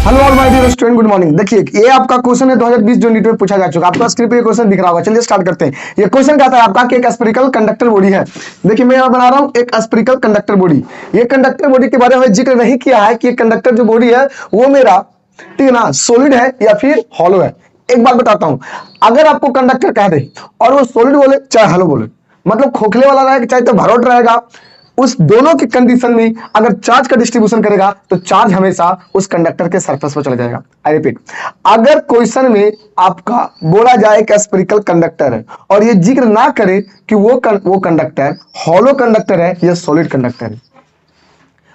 Hello all my dear student, good morning. देखिए ये आपका क्वेश्चन है 2020 जो नीट में पूछा जा चुका। आपका स्क्रीन पे ये क्वेश्चन दिख रहा होगा। चलिए स्टार्ट करते हैं। ये क्वेश्चन कहता है आपका कि एक स्फेरिकल कंडक्टर बॉडी है। देखिए मैं यहाँ बना रहा हूँ एक स्फेरिकल कंडक्टर बॉडी। ये कंडक्टर बॉडी के बारे में जिक्र नहीं किया है कि कंडक्टर जो बॉडी है वो मेरा, ठीक है ना, सॉलिड है या फिर हॉलो है। एक बात बताता हूं, अगर आपको कंडक्टर कह दे और वो सॉलिड बोले चाहे हॉलो बोले, मतलब खोखले वाला रहेगा चाहे तो भरोट रहेगा, उस दोनों की कंडीशन में अगर चार्ज का डिस्ट्रीब्यूशन करेगा तो चार्ज हमेशा उस कंडक्टर के सरफेस पर चला जाएगा। आई रिपीट, अगर क्वेश्चन में आपका बोला जाए कि स्फेरिकल कंडक्टर है और ये जिक्र ना करे कि वो कंडक्टर हॉलो कंडक्टर है या सॉलिड कंडक्टर है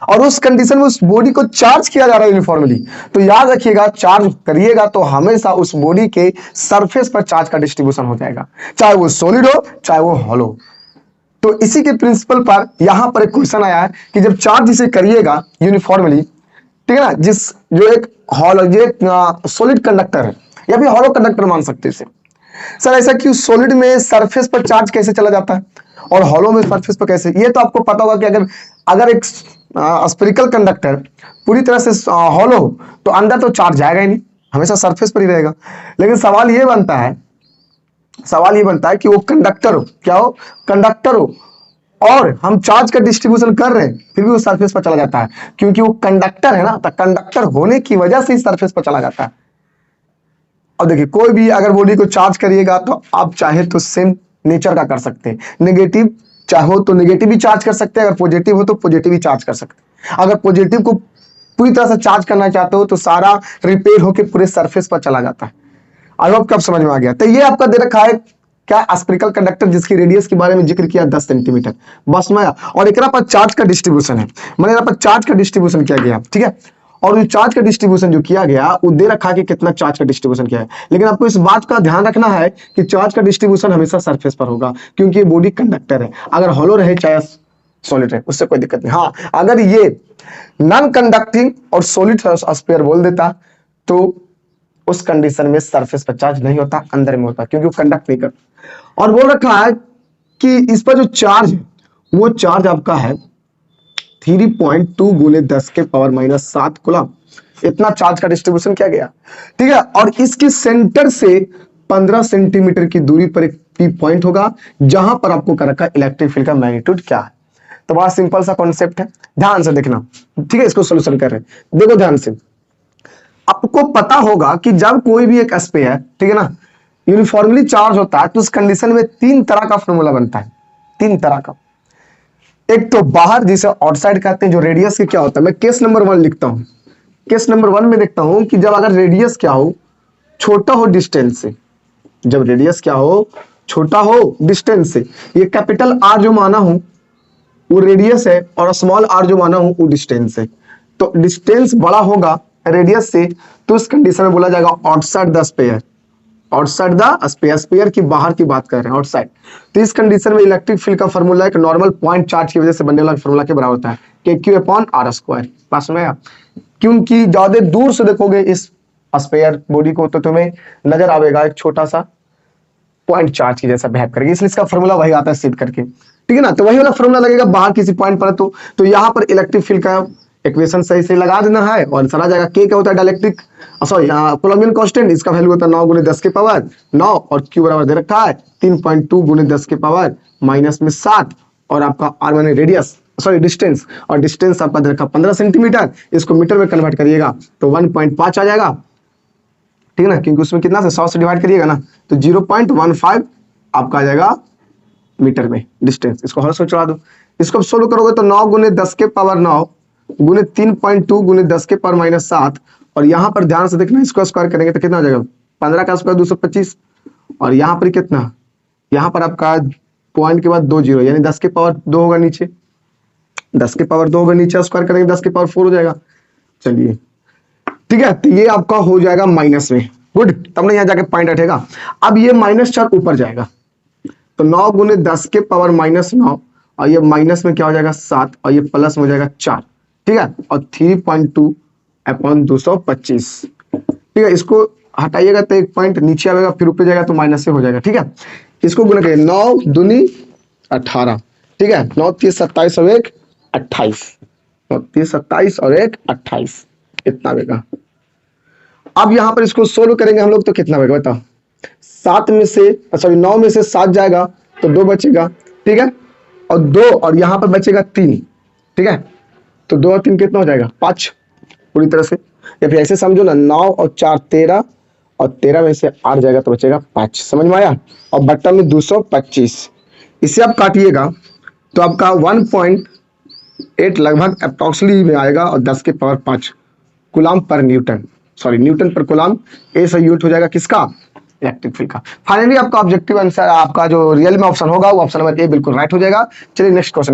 और उस कंडीशन में उस बॉडी को चार्ज किया जा रहा है यूनिफॉर्मली, तो याद रखिएगा चार्ज करिएगा तो हमेशा उस बॉडी के सरफेस पर चार्ज का डिस्ट्रीब्यूशन हो जाएगा, चाहे वो सॉलिड हो चाहे वो हॉलो। तो इसी के प्रिंसिपल पर यहां पर एक क्वेश्चन आया है कि जब चार्ज इसे करिएगा यूनिफॉर्मली, ठीक है ना, जो एक हॉलो सॉलिड कंडक्टर है या फिर हॉलो कंडक्टर मान सकते हैं इसे। सर ऐसा क्यों, सॉलिड में सरफेस पर चार्ज कैसे चला जाता है और हॉलो में सरफेस पर कैसे? ये तो आपको पता होगा कि अगर एक स्फेरिकल कंडक्टर पूरी तरह से हॉलो हो तो अंदर तो चार्ज जाएगा ही नहीं, हमेशा सरफेस पर ही रहेगा। लेकिन सवाल ये बनता है कि वो कंडक्टर हो, क्या हो, कंडक्टर हो और हम चार्ज का डिस्ट्रीब्यूशन कर रहे हैं फिर भी वो सरफेस पर चला जाता है, क्योंकि वो कंडक्टर है ना, तो कंडक्टर होने की वजह से ही सरफेस पर चला जाता है। और देखिए कोई भी अगर बॉडी को चार्ज करिएगा तो आप चाहे तो सेम नेचर का कर सकते हैं, नेगेटिव चाहो तो नेगेटिव भी चार्ज कर सकते हैं, अगर पॉजिटिव हो तो पॉजिटिव भी चार्ज कर सकते हैं। अगर पॉजिटिव को पूरी तरह से चार्ज करना चाहते हो तो सारा रिपेयर होकर पूरे सरफेस पर चला जाता है। आई होप कब समझ में आ गया। तो ये आपका दे रखा है क्या, स्फेरिकल कंडक्टर जिसकी रेडियस के बारे में जिक्र किया 10 सेंटीमीटर, बस में। और एक पर चार्ज का डिस्ट्रीब्यूशन है, मैंने यहाँ पर चार्ज का डिस्ट्रीब्यूशन किया गया, ठीक है। और जो चार्ज का डिस्ट्रीब्यूशन जो किया गया वो दे रखा है कि कितना चार्ज का डिस्ट्रीब्यूशन किया है, लेकिन आपको इस बात का ध्यान रखना है कि चार्ज का डिस्ट्रीब्यूशन हमेशा सरफेस पर होगा, क्योंकि ये बॉडी कंडक्टर है। अगर हॉलो रहे चाहे सॉलिड रहे उससे कोई दिक्कत नहीं। हाँ, अगर ये नॉन कंडक्टिंग और सॉलिड स्फीयर बोल देता तो उस कंडीशन में सरफेस पर चार्ज नहीं होता, अंदर में होता, क्योंकि वो कंडक्ट नहीं करता। और बोल रखा है कि इस पर जो चार्ज है वो चार्ज आपका है 3.2 गुने 10 के पावर -7 कूलम। इतना चार्ज का डिस्ट्रीब्यूशन किया गया, ठीक है। और इसके सेंटर से 15 सेंटीमीटर की दूरी पर एक पी पॉइंट होगा जहां पर आपको कर रखा है इलेक्ट्रिक फील्ड का मैग्नीट्यूड क्या है। तो बड़ा सिंपल सा कॉन्सेप्ट है, ध्यान से देखना, ठीक है। इसको सोल्यूशन कर रहे हैं, देखो ध्यान से। आपको पता होगा कि जब कोई भी एक स्फीयर, ठीक है ना, यूनिफॉर्मली चार्ज होता है तो उस कंडीशन में तीन तरह का फॉर्मूला बनता है, तीन तरह का। एक तो बाहर जिसे आउटसाइड कहते हैं, जो रेडियस के क्या होता है, मैं केस नंबर 1 लिखता हूं। केस नंबर 1 में देखता हूं कि जब अगर रेडियस क्या हो, छोटा हो डिस्टेंस से, जब रेडियस क्या हो, छोटा हो डिस्टेंस से, ये कैपिटल आर जो माना हूं वो रेडियस है और स्मॉल आर जो माना हूं वो डिस्टेंस है। तो डिस्टेंस बड़ा होगा रेडियस से तो उस कंडीशन में बोला जाएगा outside the sphere, outside the sphere, sphere की बाहर की बात कर रहे हैं, आउटसाइड। तो इस कंडीशन में इलेक्ट्रिक फील्ड का फॉर्मूला एक नॉर्मल पॉइंट चार्ज की वजह से बनने वाला फॉर्मूला के बराबर होता है कि Q/r²। पास में आया? क्योंकि ज्यादा दूर से देखोगे इस स्फीयर बॉडी को तो तुम्हें नजर आएगा एक छोटा सा पॉइंट चार्ज की जैसा बिहेव करेगी, इसलिए इसका फॉर्मूला वही आता है सिद्ध करके, ठीक है ना। तो वही वाला फॉर्मूला लगेगा बाहर किसी पॉइंट पर, तो यहाँ पर इलेक्ट्रिक फील्ड का इक्वेशन सही से लगा देना है और आंसर आ जाएगा। के क्या होता है, डाइलेक्ट्रिक सॉरी कोलम्बियन कांस्टेंट, इसका वैल्यू होता है 9 गुने 10 के पावर 9 और Q बराबर दे रखा है 3.2 गुने 10 के पावर -7 और आपका R माने रेडियस, सॉरी डिस्टेंस, और डिस्टेंस आपका दे रखा 15 सेंटीमीटर। इसको मीटर में कन्वर्ट करिएगा तो 1.5 आ जाएगा, ठीक है ना, क्योंकि उसमें कितना से 100 से डिवाइड करिएगा ना तो 0.15 आपका आ जाएगा मीटर में डिस्टेंस। इसको हर से चढ़ा दो, इसको सोल्व करोगे तो 9 गुने 10 के पावर 9 गुने 3.2 गुने 10 के पावर -7 और यहाँ पर ध्यान से देखना, इसको स्क्वायर करेंगे तो कितना आ जाएगा, 15 का स्क्वायर 225 और यहाँ पर कितना, यहाँ पर आपका पॉइंट के बाद 2 जीरो यानी 10 के पावर 2 होगा नीचे, 10 के पावर 2 होगा नीचे, स्क्वायर करेंगे 10 के पावर 4 हो जाएगा। चलिए ठीक है, तो ये आपका हो जाएगा माइनस में, गुड, तब ना यहाँ जाके पॉइंट हटेगा। अब ये -4 ऊपर जाएगा तो 9 गुने 10 के पावर -9 और ये माइनस में क्या हो जाएगा 7 और ये प्लस में हो जाएगा 4, ठीक है, और 3.2/225, ठीक है। इसको हटाइएगा तो एक पॉइंट नीचे आएगा फिर ऊपर जाएगा तो माइनस से हो जाएगा, ठीक है। इसको गुना करिए 9 दूनी 18, ठीक है, 9 3 27 और 1 28, 9 3 27 और 1 28 इतना आएगा। अब यहां पर इसको सोल्व करेंगे हम लोग तो कितना होगा बताओ। 7 में से सॉरी 9 में से 7 जाएगा तो 2 बचेगा, ठीक है, और 2 और यहां पर बचेगा 3, ठीक है, तो 2 और 3 कितना हो जाएगा 5 पूरी तरह से। या फिर ऐसे समझो ना 9 और 4 13 और 13 में से 8 जाएगा तो बचेगा 5, समझ में आया। और बट्टा में 225, इसे आप काटिएगा तो आपका 1.8 लगभग अप्रोक्सीमेटली में आएगा और 10 के power 5 coulomb per Newton, sorry Newton पर कूलम। ए से यूनिट हो जाएगा किसका, इलेक्ट्रिक फील्ड का। फाइनली आपका ऑब्जेक्टिव आंसर, आपका जो रियल में ऑप्शन होगा वो ऑप्शन नंबर ए बिल्कुल राइट हो जाएगा। चलिए नेक्स्ट क्वेश्चन।